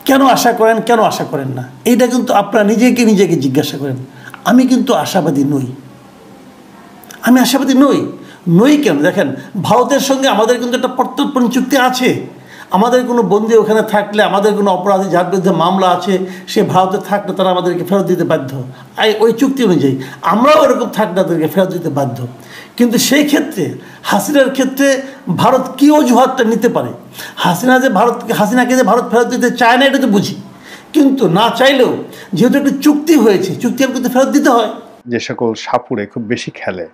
কেন আশা করেন, কেন আশা করেন না, এইটা কিন্তু আপনারা নিজেকে জিজ্ঞাসা করেন। আমি কিন্তু আশাবাদী নই। আমি আশাবাদী নই কেন? দেখেন, ভারতের সঙ্গে আমাদের কিন্তু একটা প্রত্যর্পণ চুক্তি আছে। আমাদের কোনো বন্দী ওখানে থাকলে, আমাদের কোনো অপরাধী যার বিরুদ্ধে মামলা আছে, সে ভারতে থাকলে তারা আমাদেরকে ফেরত দিতে বাধ্য। ওই চুক্তি অনুযায়ী আমরাও এরকম থাকলে তাদেরকে ফেরত দিতে বাধ্য। কিন্তু সেই ক্ষেত্রে হাসিনার ক্ষেত্রে ভারত কী অজুহাতটা নিতে পারে? হাসিনাকে যে ভারত ফেরত দিতে চায় না এটা তো বুঝি, কিন্তু না চাইলেও যেহেতু একটা চুক্তি হয়েছে, চুক্তি কিন্তু ফেরত দিতে হয়। যে সকল সাপুড়ে খুব বেশি খেলে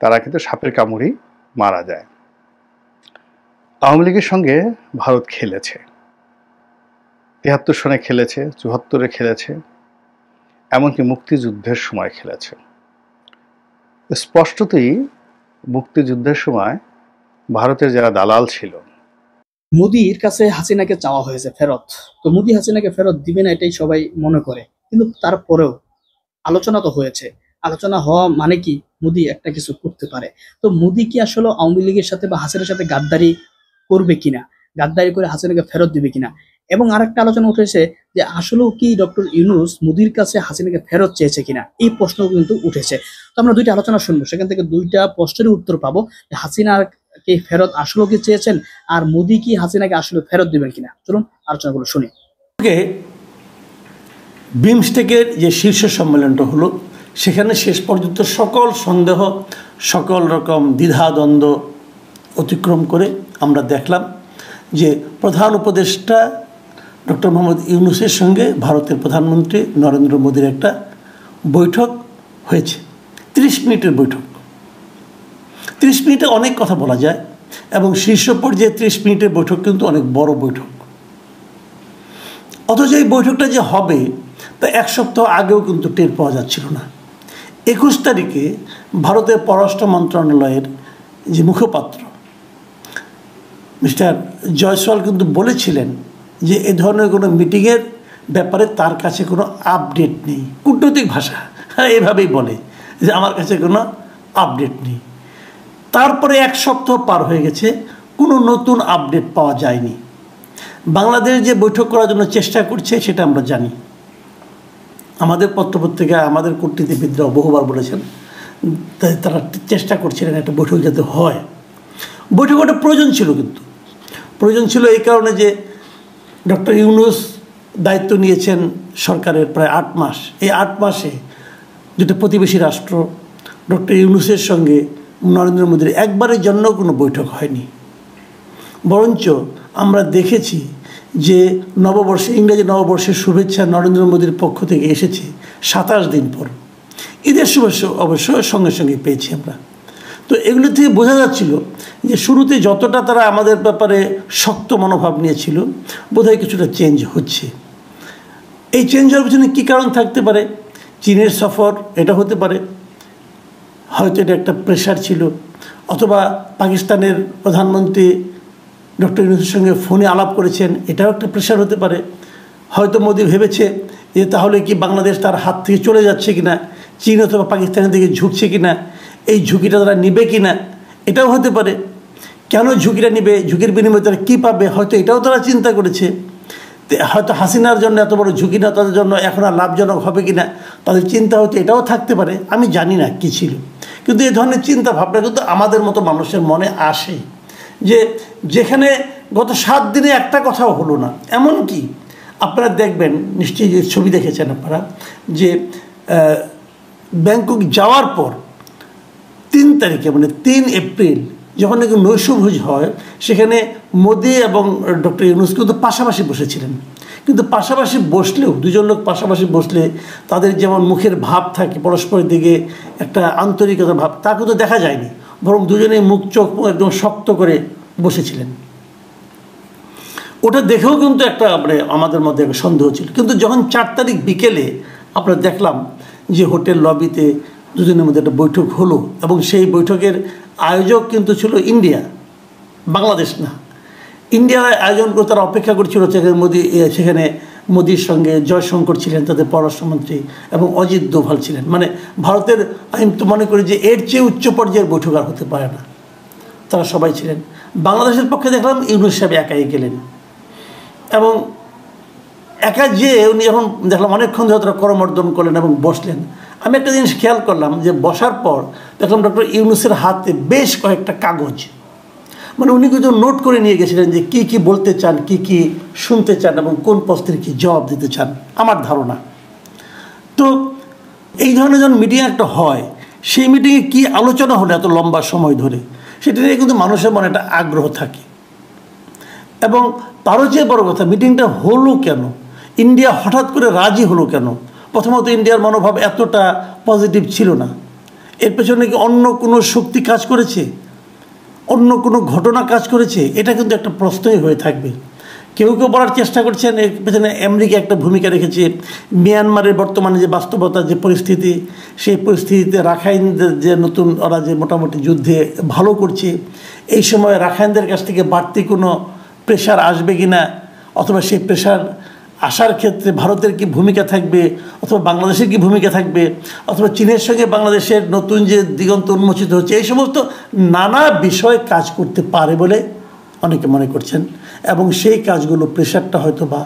তারা কিন্তু সাপের কামড়েই মারা যায়। আওয়ামী লীগের সঙ্গে ভারত খেলেছে, ৭৩ সনে খেলেছে, ৭৪-এ খেলেছে, এমনকি মুক্তিযুদ্ধের সময় খেলেছে। স্পষ্টতই মুক্তিযুদ্ধের সময় ভারতের যারা দালাল ছিল, মোদির কাছে হাসিনাকে চাওয়া হয়েছে ফেরত, তো মোদি হাসিনাকে ফেরত দিবে না এটাই সবাই মনে করে, কিন্তু তারপরেও আলোচনা তো হয়েছে। আলোচনা হওয়া মানে কি মোদি একটা কিছু করতে পারে। তো মোদি কি আসলে আওয়ামী লীগের সাথে বা হাসিনার সাথে গাদ্দারি করবে কিনা, গাদ্দারি করে হাসিনাকে ফেরত দিবে কিনা? এবং আরেকটা আলোচনা উঠেছে যে আসলেও কি ডক্টর ইউনূস মোদির কাছে হাসিনাকে ফেরত চেয়েছে কিনা, এই প্রশ্ন কিন্তু উঠেছে। তো আমরা দুইটা আলোচনা শুনবো, সেখান থেকে দুইটা প্রশ্নেরই উত্তর পাবো যে হাসিনাকে ফেরত আসলেও কি চেয়েছেন, আর মোদি কি হাসিনাকে আসলে ফেরত দিবেন কিনা। চলুন আলোচনাগুলো শুনি। বিমস্টেকের যে শীর্ষ সম্মেলনটা হলো, সেখানে শেষ পর্যন্ত সকল সন্দেহ, সকল রকম দ্বিধাদ্বন্দ্ব অতিক্রম করে আমরা দেখলাম যে প্রধান উপদেষ্টা ডক্টর মোহাম্মদ ইউনূসের সঙ্গে ভারতের প্রধানমন্ত্রী নরেন্দ্র মোদীর একটা বৈঠক হয়েছে। 30 মিনিটের বৈঠক। 30 মিনিটে অনেক কথা বলা যায়, এবং শীর্ষ পর্যায়ে 30 মিনিটের বৈঠক কিন্তু অনেক বড় বৈঠক। অথচ এই বৈঠকটা যে হবে তা এক সপ্তাহ আগেও কিন্তু টের পাওয়া যাচ্ছিল না। 21 তারিখে ভারতের পররাষ্ট্র মন্ত্রণালয়ের যে মুখপাত্র মিস্টার জয়সওয়াল কিন্তু বলেছিলেন যে এ ধরনের কোনো মিটিংয়ের ব্যাপারে তার কাছে কোনো আপডেট নেই। কূটনৈতিক ভাষা এভাবেই বলে যে আমার কাছে কোনো আপডেট নেই। তারপরে এক সপ্তাহ পার হয়ে গেছে, কোনো নতুন আপডেট পাওয়া যায়নি। বাংলাদেশ যে বৈঠক করার জন্য চেষ্টা করছে সেটা আমরা জানি। আমাদের পত্রপত্রিকায় আমাদের কূটনীতিবিদরা বহুবার বলেছেন তারা চেষ্টা করছিলেন একটা বৈঠক যাতে হয়। বৈঠক একটা প্রয়োজন ছিল, কিন্তু প্রয়োজন ছিল এই কারণে যে ডক্টর ইউনূস দায়িত্ব নিয়েছেন সরকারের প্রায় 8 মাস। এই 8 মাসে দুটো প্রতিবেশী রাষ্ট্র ডক্টর ইউনূসের সঙ্গে নরেন্দ্র মোদীর একবারের জন্য কোনো বৈঠক হয়নি। বরঞ্চ আমরা দেখেছি যে নববর্ষে, ইংরেজি নববর্ষের শুভেচ্ছা নরেন্দ্র মোদীর পক্ষ থেকে এসেছে 27 দিন পর। ঈদের শুভেচ্ছা অবশ্য সঙ্গে সঙ্গে পেয়েছি আমরা। তো এগুলো থেকে বোঝা যাচ্ছিল যে শুরুতে যতটা তারা আমাদের ব্যাপারে শক্ত মনোভাব নিয়েছিল, বোধহয় কিছুটা চেঞ্জ হচ্ছে। এই চেঞ্জ হওয়ার পিছনে কী কারণ থাকতে পারে? চীনের সফর, এটা হতে পারে, হয়তো এটা একটা প্রেশার ছিল, অথবা পাকিস্তানের প্রধানমন্ত্রী ডক্টর ইউনূসের সঙ্গে ফোনে আলাপ করেছেন, এটাও একটা প্রেশার হতে পারে। হয়তো মোদি ভেবেছে যে তাহলে কি বাংলাদেশ তার হাত থেকে চলে যাচ্ছে কিনা, চীন অথবা পাকিস্তানের দিকে ঝুঁকছে কিনা, এই ঝুঁকিটা তারা নিবে কিনা, এটাও হতে পারে। কেন ঝুঁকিটা নিবে, ঝুঁকির বিনিময়ে তারা কী পাবে, হয়তো এটাও তারা চিন্তা করেছে। হয়তো হাসিনার জন্য এত বড় ঝুঁকি না, তাদের জন্য এখন আর লাভজনক হবে কিনা তাদের চিন্তা হয়তো এটাও থাকতে পারে। আমি জানি না কী ছিল, কিন্তু এই ধরনের চিন্তা ভাবনা কিন্তু আমাদের মতো মানুষের মনে আসে, যে যেখানে গত 7 দিনে একটা কথাও হলো না। এমনকি আপনারা দেখবেন, নিশ্চয়ই যে ছবি দেখেছেন আপনারা, যে ব্যাংকক যাওয়ার পর 3 তারিখে মানে 3 এপ্রিল যখন নাকি নৈশভোজ হয়, সেখানে মোদি এবং ডক্টর ইউনূস কিন্তু পাশাপাশি বসেছিলেন। কিন্তু পাশাপাশি বসলেও, দুজন লোক পাশাপাশি বসলে তাদের যেমন মুখের ভাব থাকে পরস্পরের দিকে একটা আন্তরিকতার ভাব, তা কিন্তু দেখা যায়নি। বরং দুজনেই মুখ চোখ একদম শক্ত করে বসেছিলেন। ওটা দেখেও কিন্তু একটা মানে আমাদের মধ্যে একটা সন্দেহ ছিল। কিন্তু যখন 4 তারিখ বিকেলে আমরা দেখলাম যে হোটেল লবিতে দুজনের মধ্যে একটা বৈঠক হলো, এবং সেই বৈঠকের আয়োজক কিন্তু ছিল ইন্ডিয়া, বাংলাদেশ না। ইন্ডিয়ার আয়োজন করে তারা অপেক্ষা করছিল, সেখানে মোদির সঙ্গে জয়শঙ্কর ছিলেন তাদের পররাষ্ট্রমন্ত্রী, এবং অজিত দোভাল ছিলেন। মানে ভারতের, আমি তো মনে করি যে এর চেয়ে উচ্চ পর্যায়ের বৈঠক আর হতে পারে না, তারা সবাই ছিলেন। বাংলাদেশের পক্ষে দেখলাম ইউনূস সাহেব একাই গেলেন, এবং একা যে উনি যখন দেখলাম অনেকক্ষণ ধরে তারা করমর্দন করলেন এবং বসলেন, আমি একটা জিনিস খেয়াল করলাম যে বসার পর দেখলাম ডক্টর ইউনূসের হাতে বেশ কয়েকটা কাগজ, মানে উনি কিন্তু নোট করে নিয়ে গেছিলেন যে কি কি বলতে চান, কি কি শুনতে চান এবং কোন প্রশ্নের কি জবাব দিতে চান, আমার ধারণা। তো এই ধরনের যখন মিটিং একটা হয়, সেই মিটিংয়ে কী আলোচনা হলো এত লম্বা সময় ধরে, সেটা নিয়ে কিন্তু মানুষের মনে একটা আগ্রহ থাকে। এবং তারও চেয়ে বড় কথা, মিটিংটা হলো কেন, ইন্ডিয়া হঠাৎ করে রাজি হলো কেন? প্রথমত ইন্ডিয়ার মনোভাব এতটা পজিটিভ ছিল না। এর পেছনে কি অন্য কোনো শক্তি কাজ করেছে, অন্য কোনো ঘটনা কাজ করেছে? এটা কিন্তু একটা প্রশ্নই হয়ে থাকবে। কেউ কেউ বলার চেষ্টা করছেন এর পেছনে আমেরিকা একটা ভূমিকা রেখেছে। মিয়ানমারের বর্তমানে যে বাস্তবতার যে পরিস্থিতি, সেই পরিস্থিতিতে রাখাইনদের যে নতুন ওরা যে মোটামুটি যুদ্ধে ভালো করছে, এই সময় রাখাইনদের কাছ থেকে বাড়তি কোনো প্রেশার আসবে কি না, অথবা সেই প্রেশার আসার ক্ষেত্রে ভারতের কি ভূমিকা থাকবে, অথবা বাংলাদেশের কি ভূমিকা থাকবে, অথবা চীনের সঙ্গে বাংলাদেশের নতুন যে দিগন্ত উন্মোচিত হচ্ছে, এই সমস্ত নানা বিষয় কাজ করতে পারে বলে অনেকে মনে করছেন। এবং সেই কাজগুলো প্রেশারটা হয়তো বা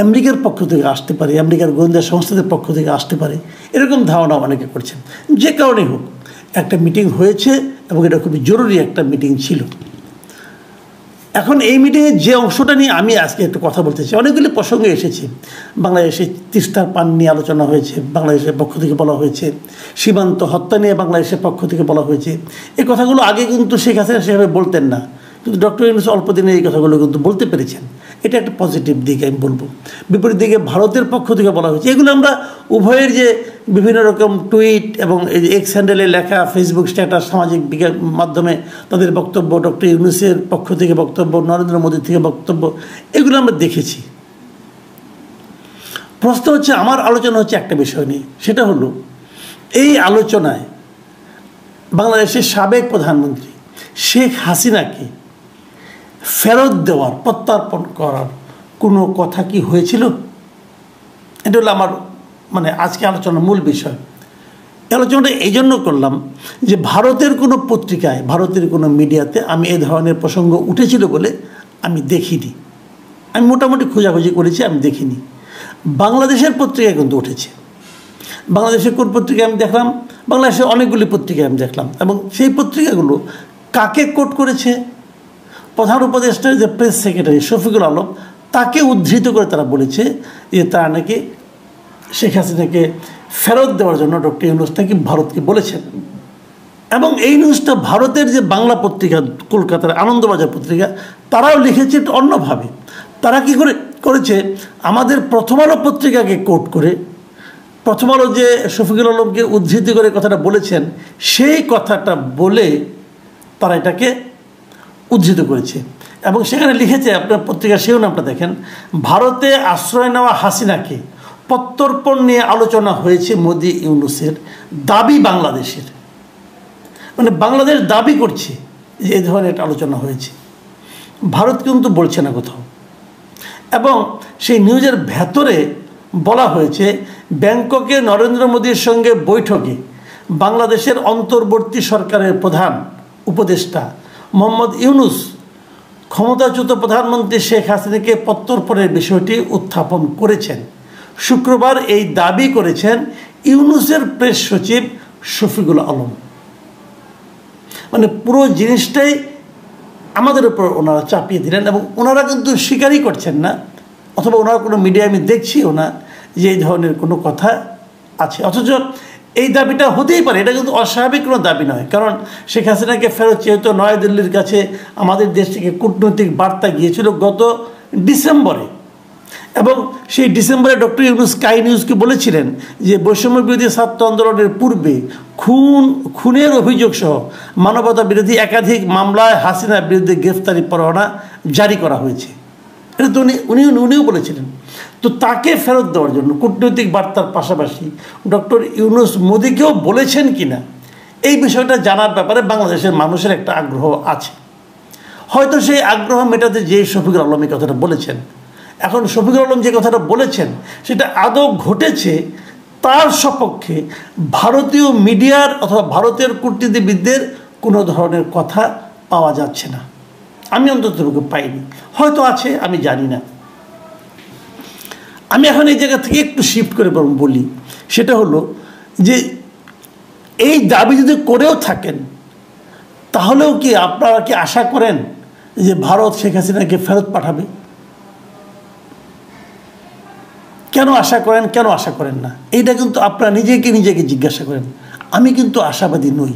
আমেরিকার পক্ষ থেকে আসতে পারে, আমেরিকার গোয়েন্দা সংস্থাদের পক্ষ থেকে আসতে পারে, এরকম ধারণা অনেকে করছেন। যে কারণেই হোক, একটা মিটিং হয়েছে এবং এটা খুবই জরুরি একটা মিটিং ছিল। এখন এই মিটিংয়ে যে অংশটা নিয়ে আমি আজকে একটু কথা বলতে চাই, অনেকগুলি প্রসঙ্গে এসেছে। বাংলাদেশে তিস্তার পান নিয়ে আলোচনা হয়েছে, বাংলাদেশের পক্ষ থেকে বলা হয়েছে। সীমান্ত হত্যা নিয়ে বাংলাদেশের পক্ষ থেকে বলা হয়েছে। এই কথাগুলো আগে কিন্তু শেখ হাসিনা সেভাবে বলতেন না, কিন্তু ডক্টর ইউনূস অল্প দিনে এই কথাগুলো কিন্তু বলতে পেরেছেন। এটা একটা পজিটিভ দিক আমি বলবো। বিপরীত দিকে ভারতের পক্ষ থেকে বলা হয়েছে, এগুলো আমরা উভয়ের যে বিভিন্ন রকম টুইট এবং এই যে এক্স হ্যান্ডেলে লেখা, ফেসবুক স্ট্যাটাস, সামাজিক মাধ্যমে তাদের বক্তব্য, ডক্টর ইউনূসের পক্ষ থেকে বক্তব্য, নরেন্দ্র মোদীর থেকে বক্তব্য, এগুলো আমরা দেখেছি। প্রশ্ন হচ্ছে, আমার আলোচনা হচ্ছে একটা বিষয় নিয়ে, সেটা হলো এই আলোচনায় বাংলাদেশের সাবেক প্রধানমন্ত্রী শেখ হাসিনাকে ফেরত দেওয়ার, প্রত্যার্পণ করার কোনো কথা কি হয়েছিল? এটা হলো আমার আজকে আলোচনার মূল বিষয়। আলোচনাটা এই জন্য করলাম যে ভারতের কোনো পত্রিকায়, ভারতের কোনো মিডিয়াতে আমি এই ধরনের প্রসঙ্গ উঠেছিল বলে আমি দেখিনি। আমি মোটামুটি খোঁজাখুঁজি করেছি, আমি দেখিনি। বাংলাদেশের পত্রিকায় কিন্তু উঠেছে। বাংলাদেশের কোন পত্রিকায় আমি দেখলাম? বাংলাদেশের অনেকগুলি পত্রিকায় আমি দেখলাম। এবং সেই পত্রিকাগুলো কাকে কোট করেছে? প্রধান উপদেষ্টার যে প্রেস সেক্রেটারি শফিকুল আলম, তাকে উদ্ধৃত করে তারা বলেছে যে তারা নাকি শেখ হাসিনাকে ফেরত দেওয়ার জন্য ডক্টর ইউনূস নাকি ভারতকে বলেছেন। এবং এই নিউজটা ভারতের যে বাংলা পত্রিকা, কলকাতার আনন্দবাজার পত্রিকা, তারাও লিখেছে অন্যভাবে। তারা কি করেছে, আমাদের প্রথম আলো পত্রিকাকে কোট করে, প্রথম আলো যে শফিকুল আলমকে উদ্ধৃতি করে কথাটা বলেছেন, সেই কথাটা বলে তারা এটাকে উদ্ধৃত করেছে। এবং সেখানে লিখেছে, আপনার পত্রিকার শিরোনামটা দেখেন, ভারতে আশ্রয় নেওয়া হাসিনাকে প্রত্যর্পণ নিয়ে আলোচনা হয়েছে মোদি ইউনূসের, দাবি বাংলাদেশের। বাংলাদেশ দাবি করছে যে এই ধরনের একটা আলোচনা হয়েছে, ভারত কিন্তু বলছে না কোথাও। এবং সেই নিউজের ভেতরে বলা হয়েছে, ব্যাংককে নরেন্দ্র মোদীর সঙ্গে বৈঠকে বাংলাদেশের অন্তর্বর্তী সরকারের প্রধান উপদেষ্টা মোহাম্মদ ইউনূস ক্ষমতাচ্যুত প্রধানমন্ত্রী শেখ হাসিনাকে প্রত্যর্পণের বিষয়টি উত্থাপন করেছেন। শুক্রবার এই দাবি করেছেন ইউনূসের প্রেস সচিব শফিকুল আলম। পুরো জিনিসটাই আমাদের উপর ওনারা চাপিয়ে দিলেন। এবং ওনারা কিন্তু স্বীকারই করছেন না, অথবা ওনারা কোনো মিডিয়া আমি দেখছিও না যে এই ধরনের কোনো কথা আছে। অথচ এই দাবিটা হতেই পারে, এটা কিন্তু অস্বাভাবিক কোনো দাবি নয়। কারণ শেখ হাসিনাকে ফেরত চেয়ে তো নয়াদিল্লির কাছে আমাদের দেশ থেকে কূটনৈতিক বার্তা গিয়েছিল গত ডিসেম্বরে। এবং সেই ডিসেম্বরে ডক্টর ইউনূস স্কাই নিউজকে বলেছিলেন যে বৈষম্য বিরোধী ছাত্র আন্দোলনের পূর্বে খুনের অভিযোগ সহ মানবতা বিরোধী একাধিক মামলায় হাসিনার বিরুদ্ধে গ্রেফতারি পরোয়ানা জারি করা হয়েছে। এটা তো উনিও বলেছিলেন। তো তাকে ফেরত দেওয়ার জন্য কূটনৈতিক বার্তার পাশাপাশি ডক্টর ইউনূস মোদিকেও বলেছেন কিনা, এই বিষয়টা জানার ব্যাপারে বাংলাদেশের মানুষের একটা আগ্রহ আছে। হয়তো সেই আগ্রহ মেটাতে যে শফিকুল আলম এই কথাটা বলেছেন। এখন শফিকুল আলম যে কথাটা বলেছেন সেটা আদৌ ঘটেছে, তার সপক্ষে ভারতীয় মিডিয়ার অথবা ভারতের কূটনীতিবিদদের কোনো ধরনের কথা পাওয়া যাচ্ছে না। আমি অন্তত পাইনি, হয়তো আছে, আমি জানি না। আমি এখন এই জায়গা থেকে একটু শিফট করে বলি, সেটা হলো যে এই দাবি যদি করেও থাকেন তাহলেও কি আপনারা কি আশা করেন যে ভারত শেখ হাসিনাকে ফেরত পাঠাবে? কেন আশা করেন, কেন আশা করেন না? এইটা কিন্তু আপনারা নিজেকে জিজ্ঞাসা করেন। আমি কিন্তু আশাবাদী নই,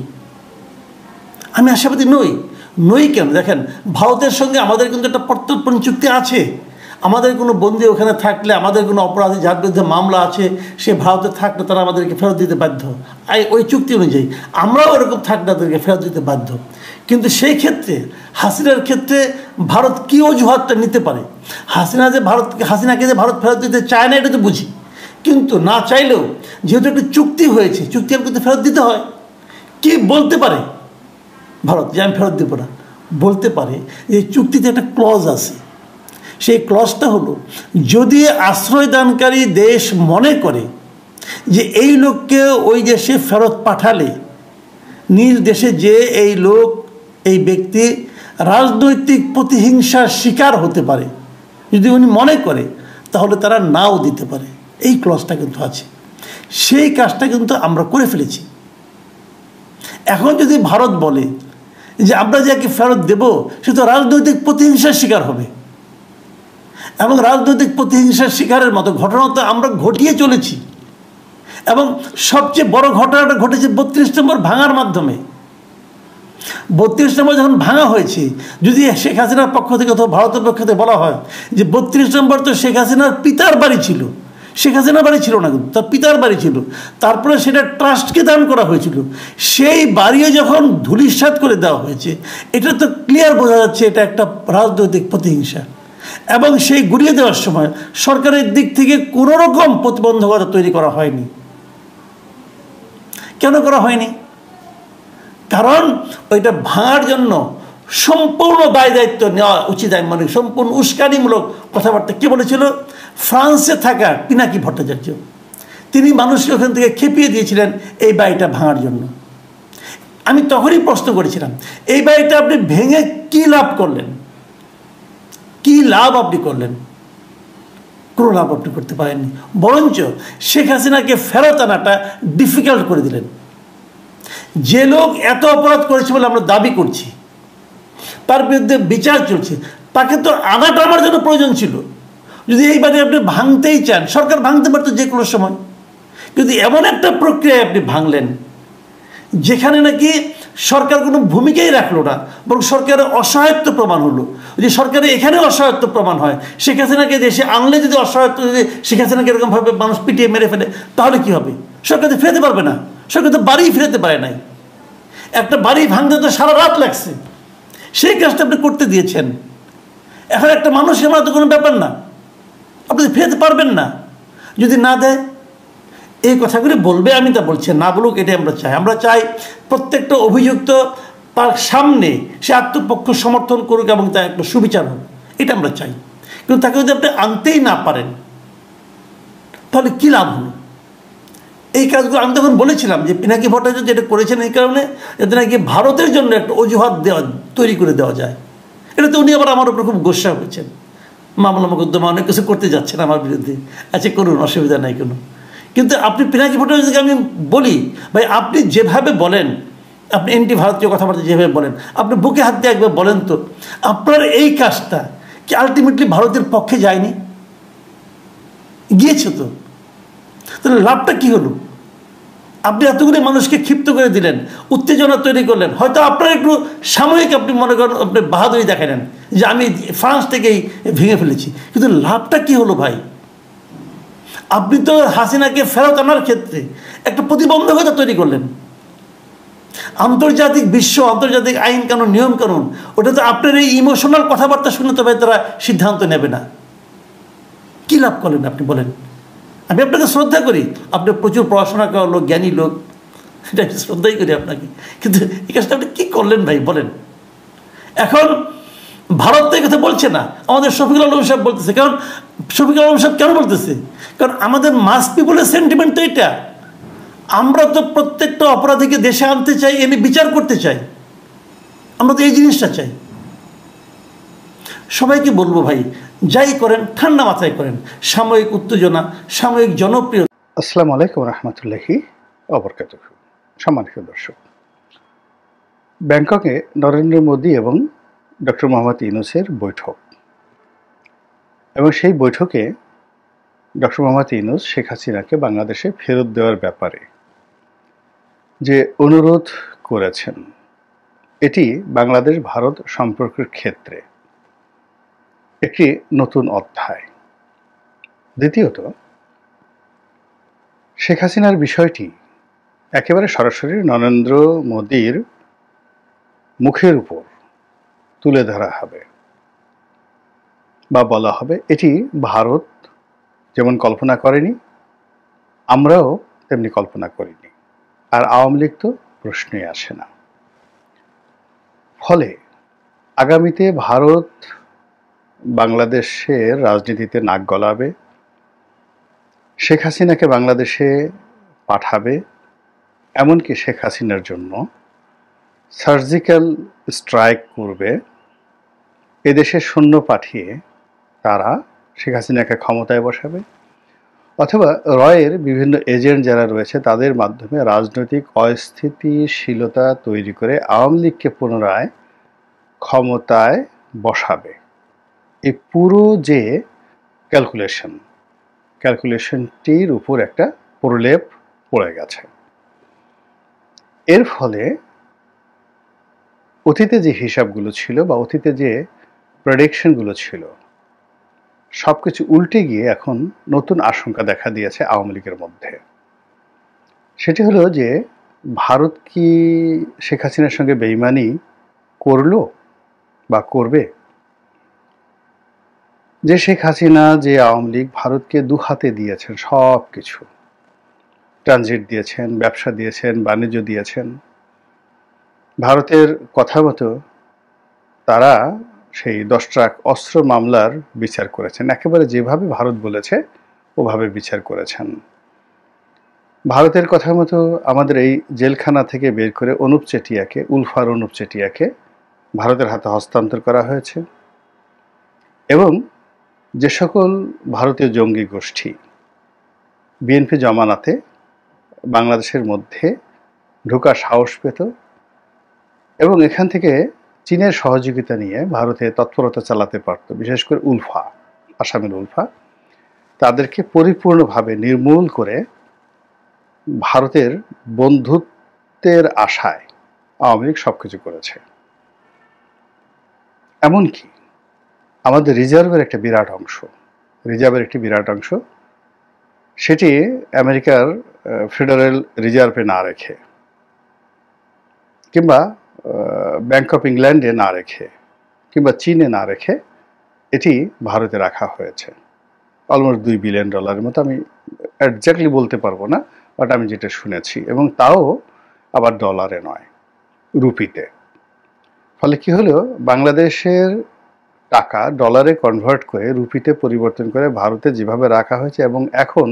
আমি আশাবাদী নই কেন? দেখেন, ভারতের সঙ্গে আমাদের কিন্তু একটা প্রত্যর্পণ চুক্তি আছে। আমাদের কোনো বন্দী ওখানে থাকলে, আমাদের কোনো অপরাধী যার বিরুদ্ধে মামলা আছে, সে ভারতে থাকলে তারা আমাদেরকে ফেরত দিতে বাধ্য। ওই চুক্তি অনুযায়ী আমরাও এরকম থাকলে তাদেরকে ফেরত দিতে বাধ্য। কিন্তু সেই ক্ষেত্রে হাসিনার ক্ষেত্রে ভারত কী অজুহাতটা নিতে পারে? হাসিনাকে যে ভারত ফেরত দিতে চায় না এটা তো বুঝি, কিন্তু না চাইলেও যেহেতু একটা চুক্তি হয়েছে, চুক্তি কিন্তু ফেরত দিতে হয়। কি বলতে পারে ভারত যে আমি ফেরত দেবো না? বলতে পারে যে চুক্তিতে একটা ক্লজ আছে। সেই ক্লজটা হলো, যদি আশ্রয়দানকারী দেশ মনে করে যে এই লোককে ওই দেশে ফেরত পাঠালে নিজ দেশে যে এই ব্যক্তি রাজনৈতিক প্রতিহিংসার শিকার হতে পারে, যদি উনি মনে করে, তাহলে তারা নাও দিতে পারে। এই ক্লজটা কিন্তু আছে। সেই কাজটা কিন্তু আমরা করে ফেলেছি। এখন যদি ভারত বলে যে আমরা যাকে ফেরত দেব সে তো রাজনৈতিক প্রতিহিংসার শিকার হবে, এবং রাজনৈতিক প্রতিহিংসার শিকারের মতো ঘটনা তো আমরা ঘটিয়ে চলেছি। এবং সবচেয়ে বড় ঘটনাটা ঘটেছে 32 নম্বর ভাঙার মাধ্যমে। 32 নম্বর যখন ভাঙা হয়েছে, যদি শেখ হাসিনার পক্ষ থেকে অথবা ভারতের পক্ষ থেকে বলা হয় যে 32 নম্বর তো শেখ হাসিনার পিতার বাড়ি ছিল, শেখ হাসিনার বাড়ি ছিল না, কিন্তু তার পিতার বাড়ি ছিল, তারপরে সেটা ট্রাস্টকে দান করা হয়েছিল, সেই বাড়িও যখন ধূলিসাৎ করে দেওয়া হয়েছে, এটা তো ক্লিয়ার বোঝা যাচ্ছে এটা একটা রাজনৈতিক প্রতিহিংসা। এবং সেই গুড়িয়ে দেওয়ার সময় সরকারের দিক থেকে কোনো রকম প্রতিবন্ধকতা তৈরি করা হয়নি। কেন করা হয়নি? কারণ ওইটা ভাঙার জন্য সম্পূর্ণ দায় দায়িত্ব নেওয়া উচিত। আমি মনে করি সম্পূর্ণ উস্কানিমূলক কথাবার্তা কে বলেছিল? ফ্রান্সে থাকা পিনাকি ভট্টাচার্য, তিনি মানুষকে ওখান থেকে খেপিয়ে দিয়েছিলেন এই বাড়িটা ভাঙার জন্য। আমি তখনই প্রশ্ন করেছিলাম, এই বাড়িটা আপনি ভেঙে কি লাভ করলেন? কি লাভ আপনি করলেন? কোনো লাভ আপনি করতে পারেননি, বরঞ্চ শেখ হাসিনাকে ফেরত আনাটা ডিফিকাল্ট করে দিলেন। যে লোক এত অপরাধ করেছে বলে আমরা দাবি করছি, তার বিরুদ্ধে বিচার চলছে, তাকে তো আনাটা আমার জন্য প্রয়োজন ছিল। যদি এই বাড়ি আপনি ভাঙতেই চান, সরকার ভাঙতে পারতো যে কোনো সময়, কিন্তু এমন একটা প্রক্রিয়ায় আপনি ভাঙলেন যেখানে নাকি সরকার কোনো ভূমিকাই রাখলো না, বরং সরকারের অসহায়ত্ব প্রমাণ হলো। যদি সরকারের এখানে অসহায়ত্ব প্রমাণ হয়, শেখ হাসিনাকে দেশে আনলে যদি অসহায়ত্ব, যদি শেখ হাসিনাকে এরকমভাবে মানুষ পিটিয়ে মেরে ফেলে, তাহলে কি হবে? সরকার তো ফেরতে পারবে না, সরকার তো বাড়ি ফেরতে পারে নাই। একটা বাড়ি ভাঙতে তো সারা রাত লাগছে, সেই কাজটা আপনি করতে দিয়েছেন। এখন একটা মানুষকে মারা তো কোনো ব্যাপার না, আপনি ফেরতে পারবেন না। যদি না দেয়, এই কথাগুলি বলবে, আমি তা বলছি না বলুক, এটাই আমরা চাই। আমরা চাই প্রত্যেকটা অভিযুক্ত তার সামনে সে আত্মপক্ষ সমর্থন করুক এবং তার একটা সুবিচার হোক, এটা আমরা চাই। কিন্তু তাকে যদি আপনি আনতেই না পারেন, তাহলে কী লাভ হলো? এই কাজগুলো আমি তখন বলেছিলাম যে পিনাকি ভট্টাচার্য যেটা করেছেন এই কারণে, যাতে নাকি ভারতের জন্য একটা অজুহাত তৈরি করে দেওয়া যায়। এটা তো উনি আবার আমার উপর খুব গোস্সা হয়েছেন, মামলা মোকদ্দমা অনেক কিছু করতে যাচ্ছেন আমার বিরুদ্ধে। আচ্ছা করুন, অসুবিধা নাই কোনো। কিন্তু আপনি পিনাকি ভট্টাচার্যকে আমি বলি, ভাই আপনি যেভাবে বলেন, আপনি এন্টি ভারতীয় কথাবার্তা যেভাবে বলেন, আপনি বুকে হাত দিয়ে একবার বলেন তো, আপনার এই কাজটা কি আলটিমেটলি ভারতের পক্ষে যায়নি? গিয়েছে তো, তাহলে লাভটা কী হলো? আপনি এতগুলি মানুষকে ক্ষিপ্ত করে দিলেন, উত্তেজনা তৈরি করলেন, হয়তো আপনার একটু সাময়িক আপনি মনে করেন আপনি বাহাদুরি দেখালেন যে আমি ফ্রান্স থেকেই ভেঙে ফেলেছি, কিন্তু লাভটা কী হলো ভাই? আপনি তো হাসিনাকে ফেরত আনার ক্ষেত্রে একটা প্রতিবন্ধকতা তৈরি করলেন। আন্তর্জাতিক আন্তর্জাতিক আইন কানুন, নিয়ম কানুন, ওটা তো আপনার এই ইমোশনাল কথাবার্তা শুনে তো ভাই তারা সিদ্ধান্ত নেবে না। কী লাভ করলেন আপনি বলেন? আমি আপনাকে শ্রদ্ধা করি, আপনি প্রচুর পড়াশোনা করা লোক, জ্ঞানী লোক, এটা শ্রদ্ধাই করি আপনাকে, কিন্তু এই কাজটা আপনি কী করলেন ভাই বলেন? এখন ভারত তো এই কথা বলছে না, আমাদের শফিকুল আলম সাহেব বলতেছে। কারণ শফিকুল আলম সাহেব কেন বলতেছে? কারণ আমাদের মাস পিপুলের সেন্টিমেন্ট তো এটা, আমরা তো প্রত্যেকটা অপরাধীকে দেশে আনতে চাই, এনে বিচার করতে চাই, আমরা তো এই জিনিসটা চাই। সবাইকে বলবো ভাই যাই করেন ঠান্ডা মাথায় করেন। সাময়িক উত্তেজনা, সাময়িক জনপ্রিয়। আসসালামু আলাইকুম রহমতুল্লাহি ওয়াবারাকাতুহু। সম্মানিত দর্শক, ব্যাংককে নরেন্দ্র মোদী এবং ডক্টর মোহাম্মদ ইউনূসের বৈঠক, এবং সেই বৈঠকে ডক্টর মোহাম্মদ ইউনূস শেখ হাসিনাকে বাংলাদেশে ফেরত দেওয়ার ব্যাপারে যে অনুরোধ করেছেন, এটি বাংলাদেশ ভারত সম্পর্কের ক্ষেত্রে একটি নতুন অধ্যায়। দ্বিতীয়ত, শেখ হাসিনার বিষয়টি একেবারে সরাসরি নরেন্দ্র মোদীর মুখের উপর তুলে ধরা হবে বা বলা হবে, এটি ভারত যেমন কল্পনা করেনি, আমরাও তেমনি কল্পনা করিনি, আর আওয়ামী লীগ তো প্রশ্নই আসে না। ফলে আগামীতে ভারত বাংলাদেশের রাজনীতিতে নাক গলাবে, শেখ হাসিনাকে বাংলাদেশে পাঠাবে, এমনকি শেখ হাসিনার জন্য সার্জিক্যাল স্ট্রাইক করবে, এদেশে সৈন্য পাঠিয়ে তারা শেখ হাসিনাকে ক্ষমতায় বসাবে, অথবা রয়ের বিভিন্ন এজেন্ট যারা রয়েছে তাদের মাধ্যমে রাজনৈতিক অস্থিতিশীলতা তৈরি করে আওয়ামী লীগকে পুনরায় ক্ষমতায় বসাবে। এই পুরো যে ক্যালকুলেশনটির উপর একটা প্রলেপ পড়ে গেছে। এর ফলে অতীতে যে হিসাবগুলো ছিল বা অতীতে যে প্রেডিকশনগুলো ছিল, সবকিছু উল্টে গিয়ে এখন নতুন আশঙ্কা দেখা দিয়েছে আওয়ামী লীগের মধ্যে। সেটি হলো যে ভারত কি শেখ হাসিনার সঙ্গে বেইমানি করলো বা করবে? যে শেখ হাসিনা, যে আওয়ামী লীগ ভারতকে দু হাতে দিয়েছেন, সব কিছু ট্রানজিট দিয়েছেন, ব্যবসা দিয়েছেন, বাণিজ্য দিয়েছেন, ভারতের কথা মতো তারা সেই 10 ট্রাক অস্ত্র মামলার বিচার করেছেন, একেবারে যেভাবে ভারত বলেছে ওভাবে বিচার করেছেন। ভারতের কথা মতো আমাদের এই জেলখানা থেকে বের করে উলফার অনুপ চেটিয়াকে ভারতের হাতে হস্তান্তর করা হয়েছে, এবং যে সকল ভারতীয় জঙ্গি গোষ্ঠী বিএনপি জমানাতে বাংলাদেশের মধ্যে ঢোকার সাহস পেত এবং এখান থেকে চীনের সহযোগিতা নিয়ে ভারতে তৎপরতা চালাতে পারত, বিশেষ করে আসামের উলফা, তাদেরকে পরিপূর্ণভাবে নির্মূল করে ভারতের বন্ধুত্বের আশায় আওয়ামী লীগ সবকিছু করেছে। এমনকি আমাদের রিজার্ভের একটি বিরাট অংশ সেটি আমেরিকার ফেডারেল রিজার্ভে না রেখে, কিংবা ব্যাংক অফ ইংল্যান্ডে না রেখে, কিংবা চীনে না রেখে এটি ভারতে রাখা হয়েছে। অলমোস্ট $2 বিলিয়ন মতো, আমি এক্স্যাক্টলি বলতে পারবো না, বাট আমি যেটা শুনেছি, এবং তাও আবার ডলারে নয়, রুপিতে। ফলে কি হলো, বাংলাদেশের টাকা ডলারে কনভার্ট করে রুপিতে পরিবর্তন করে ভারতে যেভাবে রাখা হয়েছে, এবং এখন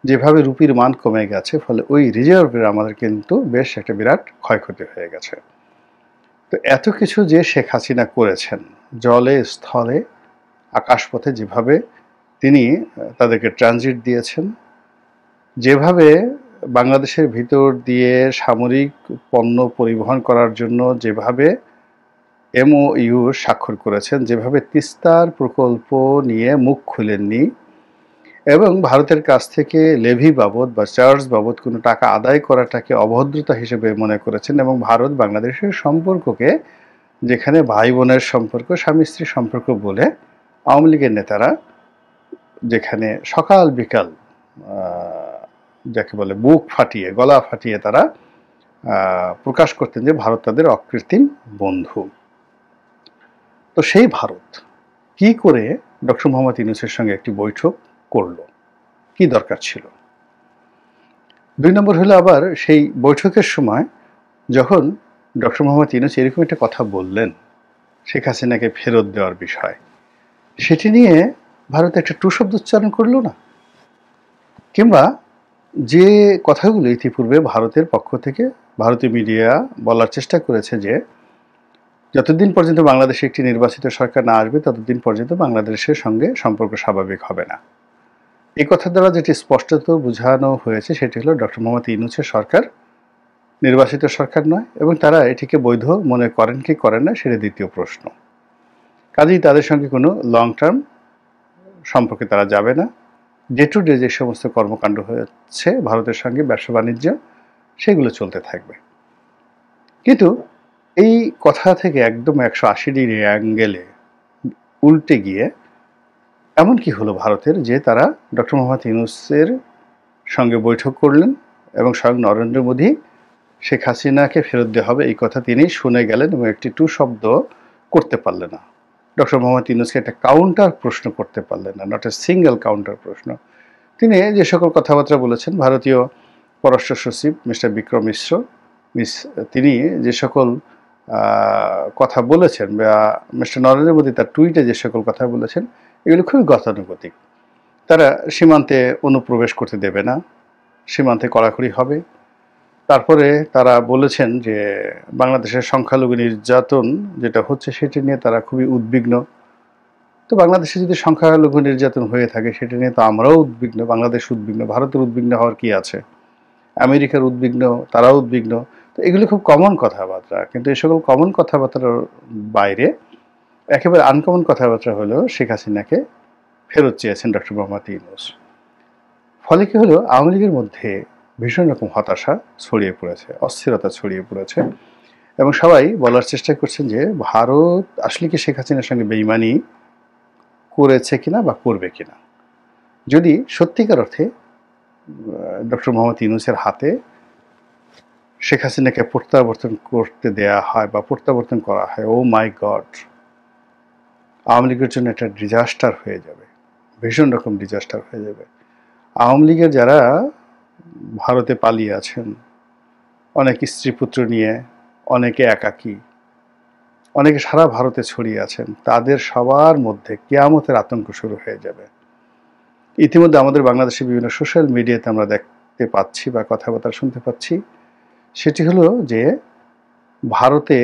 যেভাবে রুপির মান কমে গেছে, ফলে ওই রিজার্ভের আমাদের কিন্তু বেশ একটা বিরাট ক্ষয়ক্ষতি হয়ে গেছে। তো এত কিছু যে শেখ হাসিনা করেছেন, জলে স্থলে আকাশপথে, যেভাবে তিনি তাদেরকে ট্রানজিট দিয়েছেন, যেভাবে বাংলাদেশের ভিতর দিয়ে সামরিক পণ্য পরিবহন করার জন্য যেভাবে MOU স্বাক্ষর করেছেন, যেভাবে তিস্তার প্রকল্প নিয়ে মুখ খুলেননি এবং ভারতের কাছ থেকে লেভি বাবদ বা চার্জ বাবদ কোনো টাকা আদায় করাটাকে অভদ্রতা হিসেবে মনে করেছেন, এবং ভারত বাংলাদেশের সম্পর্ককে, যেখানে ভাই বোনের সম্পর্ক, স্বামী স্ত্রীর সম্পর্ক বলে আওয়ামী লীগের নেতারা যেখানে সকাল বিকাল যাকে বলে বুক ফাটিয়ে, গলা ফাটিয়ে তারা প্রকাশ করতেন যে ভারত তাদের অকৃত্রিম বন্ধু। তো সেই ভারত কি করে ডক্টর মোহাম্মদ ইউনূসের সঙ্গে একটি বৈঠক করলো, কি দরকার ছিল? 2 নম্বর হলো, আবার সেই বৈঠকের সময় যখন ডক্টর মোহাম্মদ ইউনূস এরকম একটা কথা বললেন শেখ হাসিনাকে ফেরত দেওয়ার বিষয়, সেটি নিয়ে ভারত একটা টু শব্দ উচ্চারণ করলো না, কিংবা যে কথাগুলো ইতিপূর্বে ভারতের পক্ষ থেকে ভারতীয় মিডিয়া বলার চেষ্টা করেছে যে যতদিন পর্যন্ত বাংলাদেশে একটি নির্বাচিত সরকার না আসবে ততদিন পর্যন্ত বাংলাদেশের সঙ্গে সম্পর্ক স্বাভাবিক হবে না। এই কথা দ্বারা যেটি স্পষ্টত বোঝানো হয়েছে সেটি হলো ডক্টর মোহাম্মদ ইউনূসের সরকার নির্বাচিত সরকার নয়, এবং তারা এটিকে বৈধ মনে করেন কি করেন না সেটা দ্বিতীয় প্রশ্ন। কাজেই তাদের সঙ্গে কোনো লং টার্ম সম্পর্কে তারা যাবে না। ডে টু ডে যে সমস্ত কর্মকাণ্ড হচ্ছে ভারতের সঙ্গে ব্যবসা বাণিজ্য, সেগুলো চলতে থাকবে। কিন্তু এই কথা থেকে একদম 180 ডিগ্রি অ্যাঙ্গেলে উল্টে গিয়ে এমন কি হলো ভারতের যে তারা ডক্টর মোহাম্মদ ইউনূসের সঙ্গে বৈঠক করলেন এবং স্বয়ং নরেন্দ্র মোদী শেখ হাসিনাকে ফেরত দেওয়া হবে এই কথা তিনি শুনে গেলেন এবং একটি টু শব্দ করতে পারলেন না। ডক্টর মোহাম্মদ ইউনূসকে একটা কাউন্টার প্রশ্ন করতে পারলেন না, নট এ সিঙ্গেল কাউন্টার প্রশ্ন। তিনি যে সকল কথাবার্তা বলেছেন, ভারতীয় পররাষ্ট্র সচিব মিস্টার বিক্রম মিশ্র তিনি যে সকল কথা বলেছেন, বা মিস্টার নরেন্দ্র মোদী তার টুইটে যে সকল কথা বলেছেন, এগুলো খুবই গতানুগতিক। তারা সীমান্তে অনুপ্রবেশ করতে দেবে না, সীমান্তে কড়াকড়ি হবে। তারপরে তারা বলেছেন যে বাংলাদেশের সংখ্যালঘু নির্যাতন যেটা হচ্ছে সেটি নিয়ে তারা খুবই উদ্বিগ্ন। তো বাংলাদেশে যদি সংখ্যালঘু নির্যাতন হয়ে থাকে সেটা নিয়ে তো আমরাও উদ্বিগ্ন, বাংলাদেশ উদ্বিগ্ন, ভারতের উদ্বিগ্ন হওয়ার কি আছে, আমেরিকার উদ্বিগ্ন, তারাও উদ্বিগ্ন। তো এগুলো খুব কমন কথাবার্তা, কিন্তু এই সকল কমন কথাবার্তার বাইরে একেবারে আনকমন কথাবার্তা হলো শেখ হাসিনাকে ফেরত চেয়েছেন ডক্টর মোহাম্মদ ইউনূস। ফলে কি হলো, আওয়ামী লীগের মধ্যে ভীষণ রকম হতাশা ছড়িয়ে পড়েছে, অস্থিরতা ছড়িয়ে পড়েছে, এবং সবাই বলার চেষ্টা করছেন যে ভারত আসলে কি শেখ হাসিনার সঙ্গে বেইমানি করেছে কিনা বা করবে কিনা। যদি সত্যিকার অর্থে ডক্টর মোহাম্মদ ইউনূসের হাতে শেখ হাসিনাকে প্রত্যাবর্তন করতে দেয়া হয় বা প্রত্যাবর্তন করা হয়, ও মাই গড, আওয়ামী লীগের জন্য একটা ডিজাস্টার হয়ে যাবে, ভীষণ রকম ডিজাস্টার হয়ে যাবে। আওয়ামী লীগের যারা ভারতে পালিয়ে আছেন, অনেকে স্ত্রী পুত্র নিয়ে, অনেকে একাকী, অনেকে সারা ভারতে ছড়িয়ে আছেন, তাদের সবার মধ্যে কিয়ামতের আতঙ্ক শুরু হয়ে যাবে। ইতিমধ্যে আমাদের বাংলাদেশের বিভিন্ন সোশ্যাল মিডিয়াতে আমরা দেখতে পাচ্ছি বা কথাবার্তা শুনতে পাচ্ছি, সেটি হলো যে ভারতে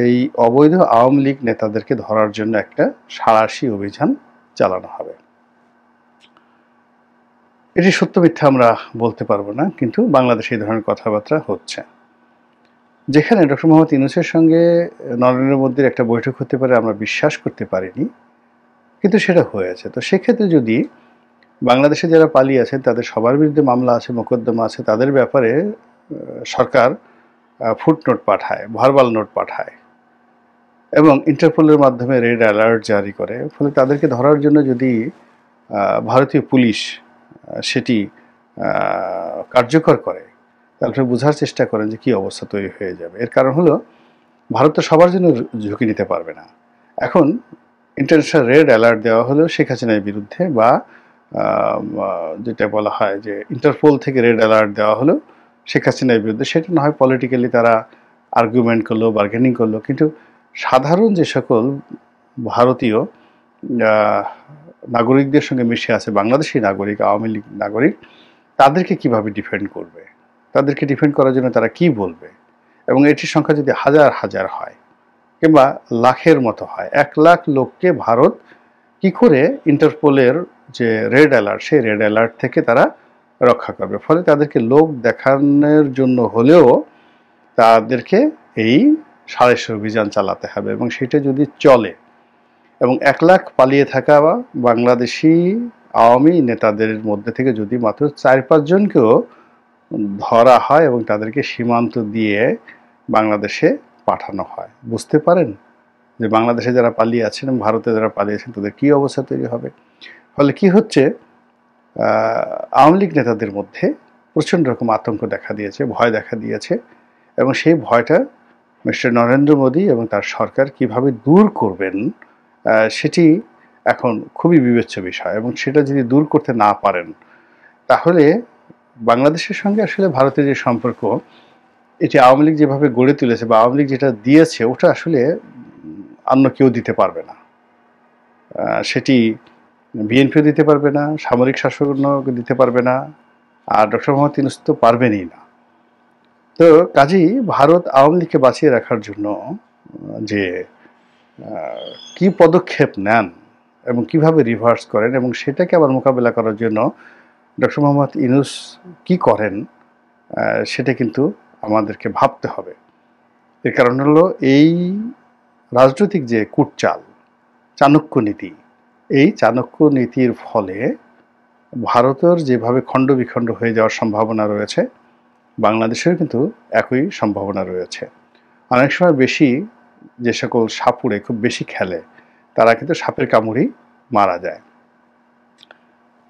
এই অবৈধ আওয়ামী লীগ নেতাদেরকে ধরার জন্য একটা সাঁড়াশি অভিযান চালানো হবে। এটি সত্য মিথ্যা আমরা বলতে পারবো না, কিন্তু বাংলাদেশে এই ধরনের কথাবার্তা হচ্ছে। যেখানে ডক্টর মোহাম্মদ ইউনূসের সঙ্গে নরেন্দ্র মোদীর একটা বৈঠক হতে পারে আমরা বিশ্বাস করতে পারিনি, কিন্তু সেটা হয়েছে। তো সেক্ষেত্রে যদি বাংলাদেশে যারা পালিয়ে আছেন তাদের সবার বিরুদ্ধে মামলা আছে, মোকদ্দমা আছে, তাদের ব্যাপারে সরকার ফুটনোট পাঠায়, ভার্বাল নোট পাঠায় এবং ইন্টারপোলের মাধ্যমে রেড অ্যালার্ট জারি করে, ফলে তাদেরকে ধরার জন্য যদি ভারতীয় পুলিশ সেটি কার্যকর করে, তাহলে বোঝার চেষ্টা করেন যে কী অবস্থা তৈরি হয়ে যাবে। এর কারণ হলো ভারত তো সবার জন্য ঝুঁকি নিতে পারবে না। এখন ইন্টারন্যাশনাল রেড অ্যালার্ট দেওয়া হলো শেখ হাসিনার বিরুদ্ধে, বা যেটা বলা হয় যে ইন্টারপোল থেকে রেড অ্যালার্ট দেওয়া হলো শেখ হাসিনার বিরুদ্ধে, সেটা না হয় পলিটিক্যালি তারা আর্গুমেন্ট করলো, বার্গেনিং করলো, কিন্তু সাধারণ যে সকল ভারতীয় নাগরিকদের সঙ্গে মিশে আছে, বাংলাদেশি নাগরিক, আওয়ামী লীগ নাগরিক, তাদেরকে কিভাবে ডিফেন্ড করবে, তাদেরকে ডিফেন্ড করার জন্য তারা কি বলবে, এবং এটির সংখ্যা যদি হাজার হাজার হয় কিংবা লাখের মতো হয়, 1 লাখ লোককে ভারত কি করে ইন্টারপোলের যে রেড অ্যালার্ট, সেই রেড অ্যালার্ট থেকে তারা রক্ষা করবে। ফলে তাদেরকে লোক দেখানোর জন্য হলেও তাদেরকে এই সাঁড়াশি অভিযান চালাতে হবে, এবং সেটা যদি চলে এবং 1 লাখ পালিয়ে থাকা বাংলাদেশি আওয়ামী নেতাদের মধ্যে থেকে যদি মাত্র 4-5 জনকেও ধরা হয় এবং তাদেরকে সীমান্ত দিয়ে বাংলাদেশে পাঠানো হয়, বুঝতে পারেন যে বাংলাদেশে যারা পালিয়ে আছেন এবং ভারতে যারা পালিয়েছেন তাদের কী অবস্থা তৈরি হবে। ফলে কি হচ্ছে, আওয়ামী লীগ নেতাদের মধ্যে প্রচণ্ড রকম আতঙ্ক দেখা দিয়েছে, ভয় দেখা দিয়েছে, এবং সেই ভয়টা মিস্টার নরেন্দ্র মোদী এবং তার সরকার কিভাবে দূর করবেন সেটি এখন খুবই বিবেচ্য বিষয়। এবং সেটা যদি দূর করতে না পারেন তাহলে বাংলাদেশের সঙ্গে আসলে ভারতের যে সম্পর্ক, এটি আওয়ামী লীগ যেভাবে গড়ে তুলেছে বা আওয়ামী লীগ যেটা দিয়েছে ওটা আসলে অন্য কেউ দিতে পারবে না। সেটি বিএনপিও দিতে পারবে না, সামরিক শাসকও দিতে পারবে না, আর ডক্টর মোহাম্মদ ইউনূস তো পারবেনই না। তো কাজেই ভারত আওয়ামী লীগকে বাঁচিয়ে রাখার জন্য যে কি পদক্ষেপ নেন এবং কিভাবে রিভার্স করেন এবং সেটাকে আবার মোকাবেলা করার জন্য ডক্টর মোহাম্মদ ইউনূস কি করেন সেটা কিন্তু আমাদেরকে ভাবতে হবে। এর কারণ হলো এই রাজনৈতিক যে কূটচাল, চাণক্য নীতি, এই চাণক্য নীতির ফলে ভারতের যেভাবে খণ্ড বিখণ্ড হয়ে যাওয়ার সম্ভাবনা রয়েছে, বাংলাদেশের কিন্তু একই সম্ভাবনা রয়েছে। অনেক সময় বেশি যে সকল সাপুড়ে খুব বেশি খেলে তারা কিন্তু সাপের কামড়েই মারা যায়।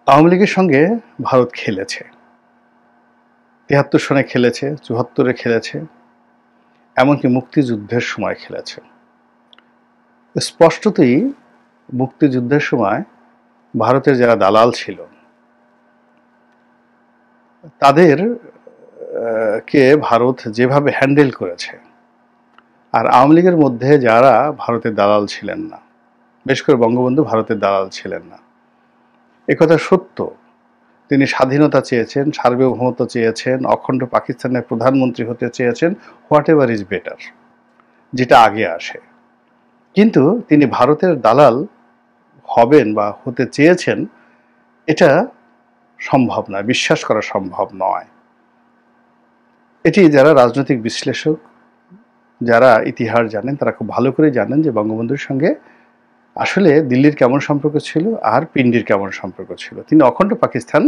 আওয়ামী লীগের সঙ্গে ভারত খেলেছে, ৭৩ সনে খেলেছে, ৭৪-এ খেলেছে, এমনকি মুক্তিযুদ্ধের সময় খেলেছে। স্পষ্টতই মুক্তিযুদ্ধের সময় ভারতের যারা দালাল ছিল তাদের কে ভারত যেভাবে হ্যান্ডেল করেছে, আর আওয়ামী লীগের মধ্যে যারা ভারতের দালাল ছিলেন না, বেশ করে বঙ্গবন্ধু ভারতের দালাল ছিলেন না, একথা সত্য। তিনি স্বাধীনতা চেয়েছেন, সার্বভৌমত্ব চেয়েছেন, অখণ্ড পাকিস্তানের প্রধানমন্ত্রী হতে চেয়েছেন, হোয়াট এভার ইজ বেটার, যেটা আগে আসে। কিন্তু তিনি ভারতের দালাল হবেন বা হতে চেয়েছেন, এটা সম্ভব নয়, বিশ্বাস করা সম্ভব নয়। এটি যারা রাজনৈতিক বিশ্লেষক, যারা ইতিহাস জানেন, তারা খুব ভালো করে জানেন যে বঙ্গবন্ধুর সঙ্গে আসলে দিল্লির কেমন সম্পর্ক ছিল আর পিন্ডির কেমন সম্পর্ক ছিল। তিনি অখণ্ড পাকিস্তান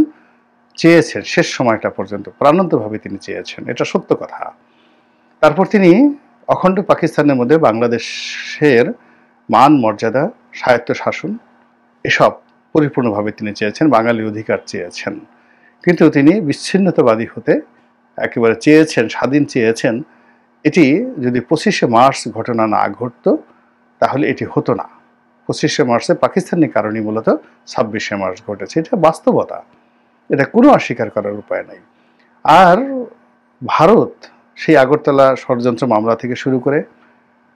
চেয়েছেন, শেষ সময়টা পর্যন্ত প্রাণান্তভাবে তিনি চেয়েছেন, এটা সত্য কথা। তারপর তিনি অখণ্ড পাকিস্তানের মধ্যে বাংলাদেশের মান মর্যাদা, স্বায়ত্ত শাসন এসব পরিপূর্ণভাবে তিনি চেয়েছেন, বাঙালির অধিকার চেয়েছেন। কিন্তু তিনি বিচ্ছিন্নতাবাদী হতে একেবারে চেয়েছেন, স্বাধীন চেয়েছেন। এটি যদি 25শে মার্চ ঘটনা না ঘটত তাহলে এটি হতো না। 25শে মার্চে পাকিস্তানের কারণেই মূলত 26শে মার্চ ঘটেছে, এটা বাস্তবতা, এটা কোনো অস্বীকার করার উপায় নাই। আর ভারত সেই আগরতলা ষড়যন্ত্র মামলা থেকে শুরু করে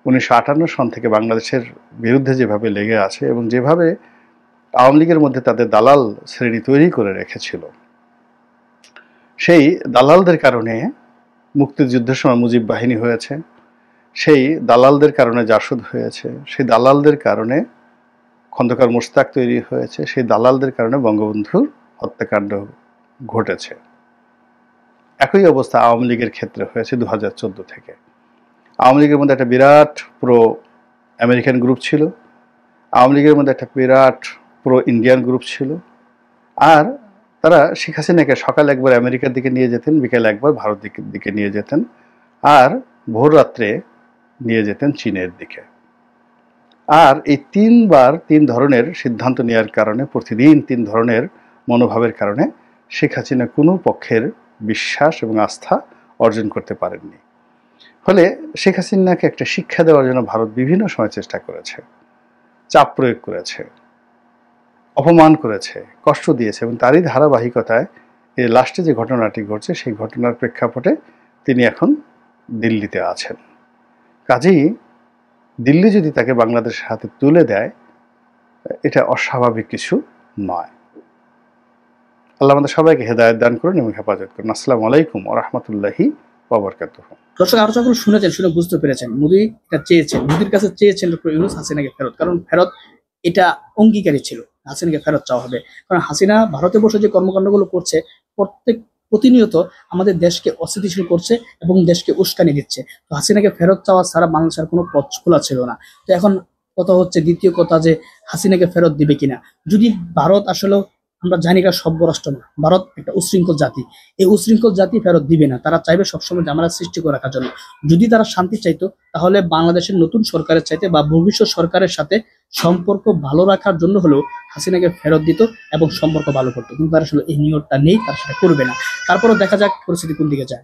1958 সন থেকে বাংলাদেশের বিরুদ্ধে যেভাবে লেগে আছে এবং যেভাবে আওয়ামী লীগের মধ্যে তাদের দালাল শ্রেণী তৈরি করে রেখেছিল, সেই দালালদের কারণে মুক্তিযুদ্ধের সময় মুজিব বাহিনী হয়েছে, সেই দালালদের কারণে জাসদ হয়েছে, সেই দালালদের কারণে খন্দকার মোশতাক তৈরি হয়েছে, সেই দালালদের কারণে বঙ্গবন্ধুর হত্যাকাণ্ড ঘটেছে। একই অবস্থা আওয়ামী লীগের ক্ষেত্রে হয়েছে 2014 থেকে। আওয়ামী লীগের মধ্যে একটা বিরাট প্রো আমেরিকান গ্রুপ ছিল, আওয়ামী লীগের মধ্যে একটা বিরাট প্রো ইন্ডিয়ান গ্রুপ ছিল, আর তারা শেখ হাসিনাকে সকাল একবার আমেরিকার দিকে নিয়ে যেতেন, বিকেল একবার ভারতের দিকে নিয়ে যেতেন, আর ভোর রাত্রে নিয়ে যেতেন চীনের দিকে। আর এই 3 ধরনের সিদ্ধান্ত নেওয়ার কারণে, প্রতিদিন 3 ধরনের মনোভাবের কারণে শেখ হাসিনা কোনো পক্ষের বিশ্বাস এবং আস্থা অর্জন করতে পারেননি। ফলে শেখ হাসিনাকে একটা শিক্ষা দেওয়ার জন্য ভারত বিভিন্ন সময় চেষ্টা করেছে, চাপ প্রয়োগ করেছে, অপমান করেছে, কষ্ট দিয়েছে, এবং তারই ধারাবাহিকতায় এই লাস্টে যে ঘটনাটি ঘটছে সেই ঘটনার প্রেক্ষাপটে তিনি এখন দিল্লিতে আছেন। কাজেই দিল্লি যদি তাকে বাংলাদেশের হাতে তুলে দেয়, এটা অস্বাভাবিক কিছু নয়। আল্লাহ আমাদের সবাইকে হেদায়েত দান করুন এবং হেফাজত করুন। আসসালামু আলাইকুম ওয়া রাহমাতুল্লাহি ওয়া বারাকাতুহু। দর্শক, আরো যখন শুনেছেন, শুনে বুঝতে পেরেছেন মোদী এটা চেয়েছেন, মোদীর কাছে চেয়েছেন ডক্টর ইউনূস হাসিনাকে ফেরত, কারণ ফেরত এটা অঙ্গীকারী ছিল, হাসিনাকে ফেরত চাওয়া হবে। কারণ হাসিনা ভারতে বসে যে কর্মকাণ্ডগুলো করছে, প্রতিনিয়ত আমাদের দেশকে অস্থিতিশীল করছে এবং দেশকে উস্কানি দিচ্ছে। তো হাসিনাকে ফেরত চাওয়া ছাড়া বাংলাদেশের কোনো পথ খোলা ছিল না। তো এখন কথা হচ্ছে দ্বিতীয় কথা, যে হাসিনাকে ফেরত দিবে কিনা। যদি ভারত আসলে, আমরা জানি এটা সভ্য রাষ্ট্র না, ভারত একটা উশৃঙ্খল জাতি, এই উশৃঙ্খল জাতি ফেরত দিবে না। তারা চাইবে সবসময় ঝামেলা সৃষ্টি করে রাখার জন্য। যদি তারা শান্তি চাইতো তাহলে বাংলাদেশের নতুন সরকারের চাইতে বা ভবিষ্যৎ সরকারের সাথে সম্পর্ক ভালো রাখার জন্য হলেও হাসিনাকে ফেরত দিত এবং সম্পর্ক ভালো করতো। কিন্তু তারা আসলে এই নিয়তটা নেই, তারা সেটা করবে না। তারপরও দেখা যাক পরিস্থিতি কোন দিকে যায়।